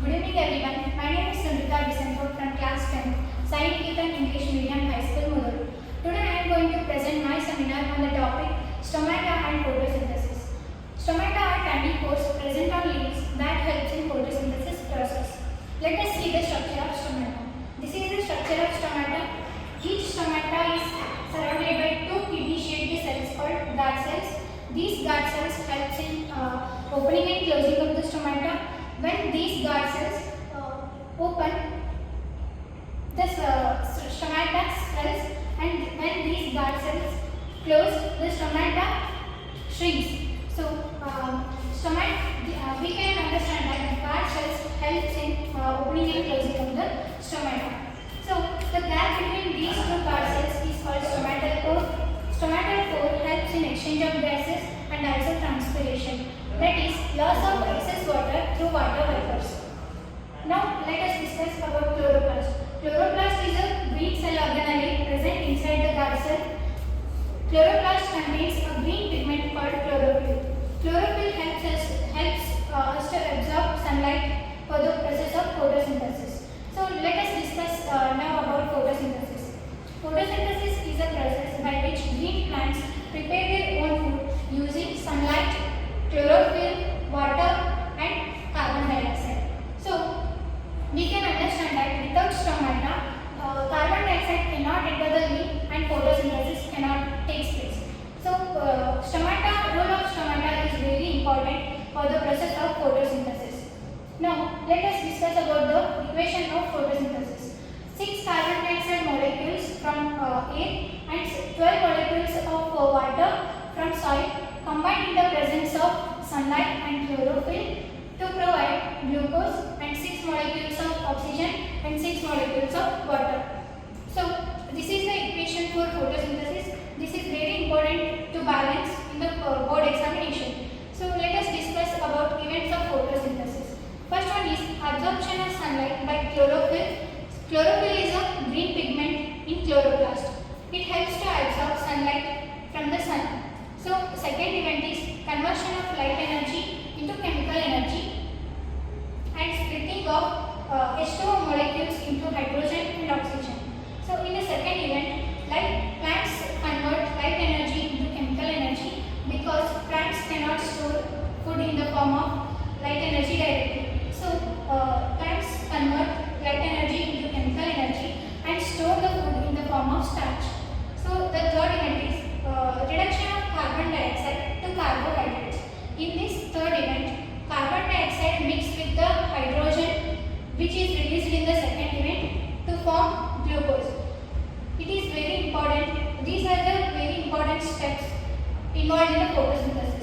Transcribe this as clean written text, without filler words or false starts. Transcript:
Good evening everyone. My name is Sandrita Visanto from class 10, Saint Ketan English Medium High School, Mudur. Today I am going to present my seminar on the topic stomata and photosynthesis. Stomata are tiny pores present on leaves that helps in photosynthesis process. Let us see the structure of stomata. This is the structure of stomata. Each stomata is surrounded by two kidney-shaped cells called guard cells. These guard cells helps in opening and closing of the stomata. When these guard cells open, the stomata swells, and when these guard cells close, the stomata shrinks. So, we can understand that guard cells helps in opening and closing of the stomata. So, the gap between these two guard cells is called stomatal pore. Stomatal pore helps in exchange of gases and also transpiration. That is, loss of excess water through water vapors. Now, let us discuss about chloroplast. Chloroplast is a green cell organelle present inside the guard cell. Chloroplast contains a green pigment called chlorophyll. Chlorophyll helps us to absorb sunlight for the process of photosynthesis. So, let us discuss now about photosynthesis. Photosynthesis is a process by which green plants prepare their own food using sunlight, chlorophyll, water and carbon dioxide. So, we can understand that without stomata, carbon dioxide cannot enter the leaf and photosynthesis cannot take place. So, role of stomata is very important for the process of photosynthesis. Now, let us discuss about the equation of photosynthesis. 6 carbon dioxide molecules from air and 12 molecules of water from soil combined in the presence of sunlight and chlorophyll to provide glucose, and 6 molecules of oxygen and 6 molecules of water. So, this is the equation for photosynthesis. This is very important to balance in the board examination. So, let us discuss about events of photosynthesis. First one is absorption of sunlight by chlorophyll. Chlorophyll is a green pigment in chloroplast. It helps to absorb sunlight from the sun. So, second event is conversion of light energy into chemical energy and splitting of H2O molecules into hydrogen and oxygen. So, in the second event, plants convert light energy into chemical energy because plants cannot store food in the form of light energy directly. So, plants convert light energy into chemical energy and store the food in the form of starch. So, the third event is reduction of carbon dioxide to carbohydrates. In this third event, carbon dioxide mixed with the hydrogen which is released in the second event to form glucose. It is very important. These are the very important steps involved in the photosynthesis.